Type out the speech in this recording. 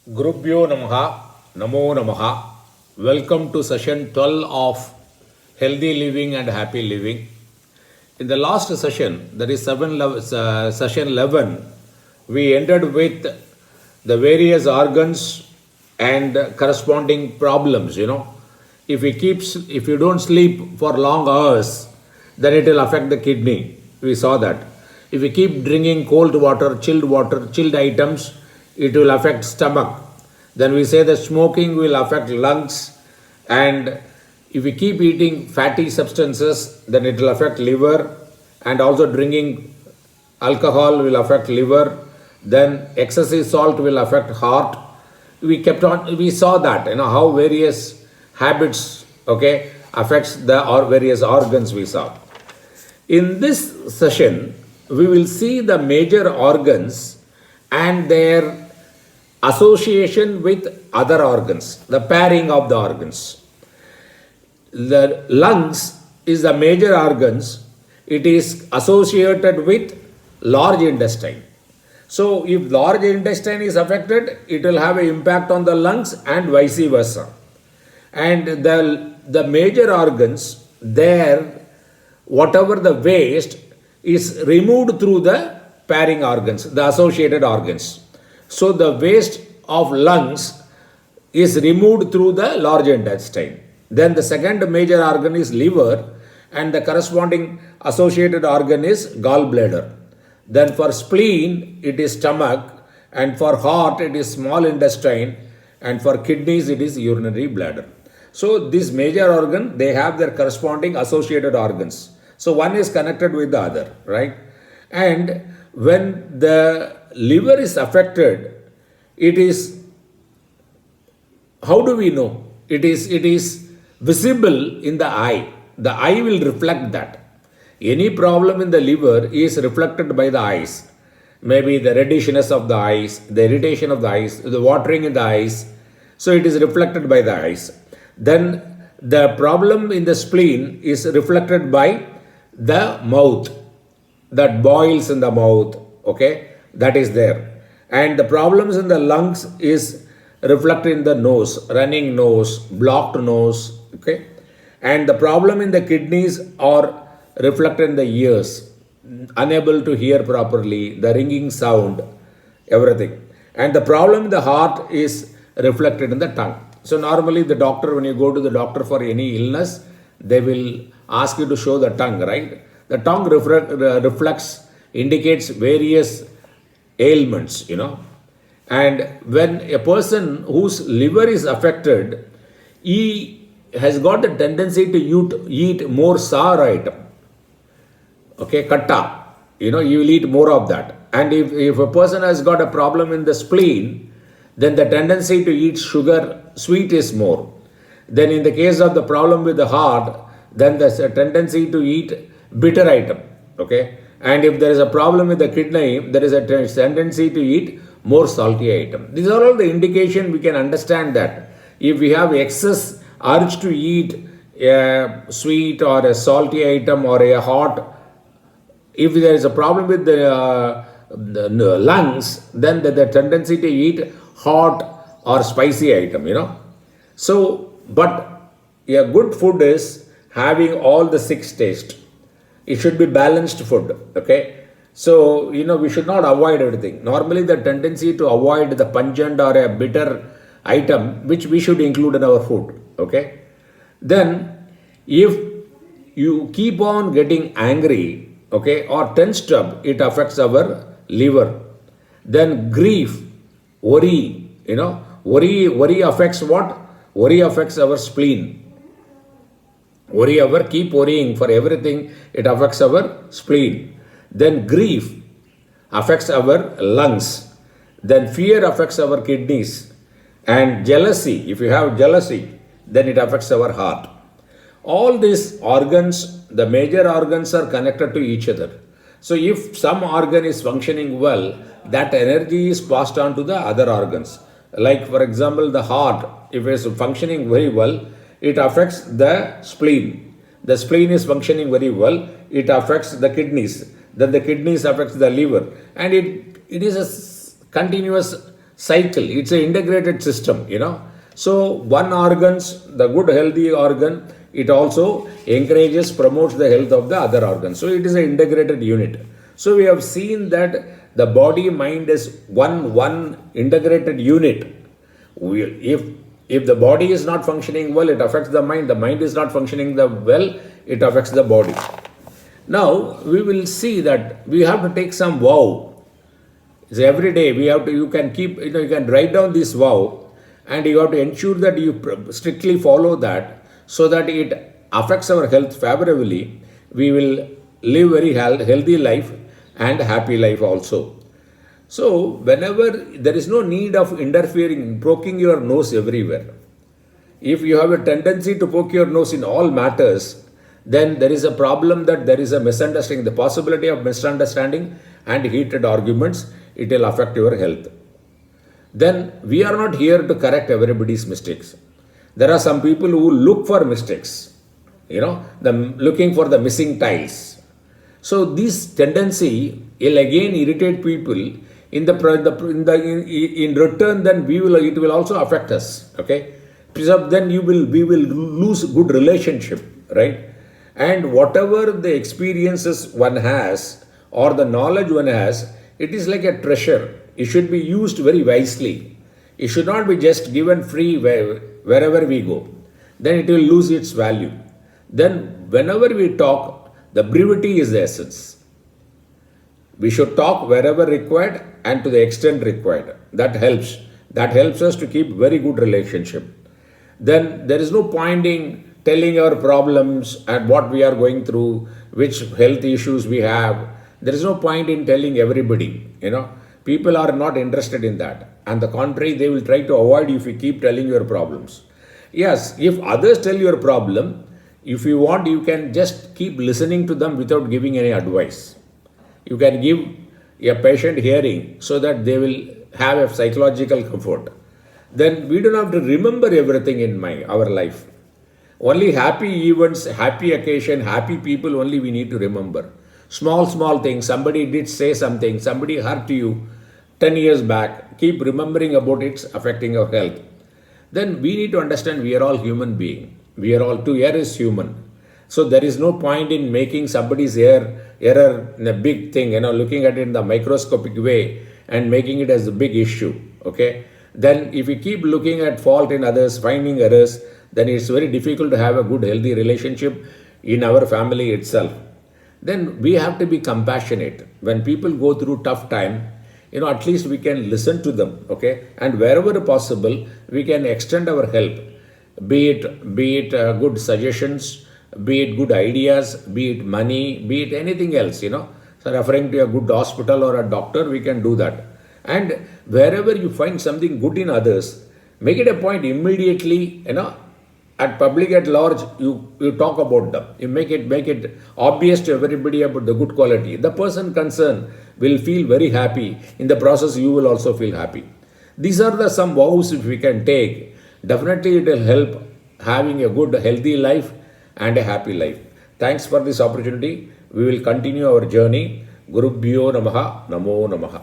Gurubhyo Namaha, Namo Namaha. Welcome to session 12 of Healthy Living and Happy Living. In the last session, that is session 11, we ended with the various organs and corresponding problems. If you don't sleep for long hours, then it will affect the kidney. We saw that. If you keep drinking cold water, chilled items, it will affect stomach. Then we say that smoking will affect lungs, and if we keep eating fatty substances, then it will affect liver, and also drinking alcohol will affect liver. Then excessive salt will affect heart. We saw that, how various habits, affects the various organs we saw. In this session, we will see the major organs and their association with other organs, the pairing of the organs. The lungs is the major organs. It is associated with large intestine. So if large intestine is affected, it will have an impact on the lungs and vice versa. And the major organs, there, whatever the waste is removed through the pairing organs, the associated organs. So the waste of lungs is removed through the large intestine. Then the second major organ is liver, and the corresponding associated organ is gallbladder. Then for spleen, it is stomach, and for heart, it is small intestine, and for kidneys, it is urinary bladder. So this major organ, they have their corresponding associated organs. So one is connected with the other, right? And when the liver is affected, it is, how do we know? It is visible in the eye. The eye will reflect that. Any problem in the liver is reflected by the eyes. Maybe the reddishness of the eyes, the irritation of the eyes, the watering in the eyes. So it is reflected by the eyes. Then the problem in the spleen is reflected by the mouth, that boils in the mouth, that is there. And the problems in the lungs is reflected in the nose, running nose, blocked nose, and the problem in the kidneys are reflected in the ears, unable to hear properly, the ringing sound, everything. And the problem in the heart is reflected in the tongue. So normally the doctor, when you go to the doctor for any illness, they will ask you to show the tongue, right? The tongue reflects, indicates various ailments, And when a person whose liver is affected, he has got a tendency to eat more sour item. Katta. You will eat more of that. And if a person has got a problem in the spleen, then the tendency to eat sugar, sweet is more. Then in the case of the problem with the heart, then there's a tendency to eat bitter item. And if there is a problem with the kidney, there is a tendency to eat more salty item. These are all the indication we can understand that if we have excess urge to eat a sweet or a salty item or a hot, if there is a problem with the lungs, then the tendency to eat hot or spicy item, So, but a good food is having all the six tastes. It should be balanced food, So, we should not avoid everything. Normally, the tendency to avoid the pungent or a bitter item, which we should include in our food, Then, if you keep on getting angry, or tensed up, it affects our liver. Then grief, worry, worry affects what? Worry affects our spleen. Keep worrying for everything, it affects our spleen. Then grief affects our lungs. Then fear affects our kidneys. And jealousy, if you have jealousy, then it affects our heart. All these organs, the major organs are connected to each other. So if some organ is functioning well, that energy is passed on to the other organs. Like for example, the heart, if it is functioning very well, it affects the spleen. The spleen is functioning very well, it affects the kidneys. Then the kidneys affects the liver. And it is a continuous cycle. It's an integrated system, So one organs, the good healthy organ, it also encourages, promotes the health of the other organs. So it is an integrated unit. So we have seen that the body mind is one integrated unit. If the body is not functioning well, it affects the mind. The mind is not functioning well, it affects the body. Now we will see that we have to take some vow. So every day you can keep, you can write down this vow, and you have to ensure that you strictly follow that, so that it affects our health favorably. We will live very healthy life and happy life also. So whenever there is no need of interfering, poking your nose everywhere. If you have a tendency to poke your nose in all matters, then there is a problem, that there is a misunderstanding, the possibility of misunderstanding and heated arguments. It will affect your health. Then we are not here to correct everybody's mistakes. There are some people who look for mistakes, looking for the missing tiles. So this tendency will again irritate people. In return, then it will also affect us. Okay, so then we will lose good relationship, right? And whatever the experiences one has or the knowledge one has, it is like a treasure. It should be used very wisely. It should not be just given free wherever we go. Then it will lose its value. Then whenever we talk, the brevity is the essence. We should talk wherever required and to the extent required. That helps. That helps us to keep very good relationship. Then there is no point in telling our problems and what we are going through, which health issues we have. There is no point in telling everybody, People are not interested in that. And the contrary, they will try to avoid you if you keep telling your problems. Yes, if others tell your problem, if you want, you can just keep listening to them without giving any advice. You can give a patient hearing so that they will have a psychological comfort. Then we don't have to remember everything in our life. Only happy events, happy occasion, happy people only we need to remember. Small things, somebody did say something, somebody hurt you 10 years back, keep remembering about it affecting our health. Then we need to understand we are all human beings. We are all, to err is human. So there is no point in making somebody's error in a big thing, looking at it in the microscopic way and making it as a big issue. Okay. Then if we keep looking at fault in others, finding errors, then it's very difficult to have a good healthy relationship in our family itself. Then we have to be compassionate. When people go through tough time, at least we can listen to them, okay? And wherever possible, we can extend our help, be it good suggestions, be it good ideas, be it money, be it anything else, So referring to a good hospital or a doctor, we can do that. And wherever you find something good in others, make it a point immediately, at public at large, you talk about them. You make it obvious to everybody about the good quality. The person concerned will feel very happy. In the process, you will also feel happy. These are some vows if we can take. Definitely it will help having a good, healthy life and a happy life. Thanks for this opportunity. We will continue our journey. Gurubhyo Namaha, Namo Namaha.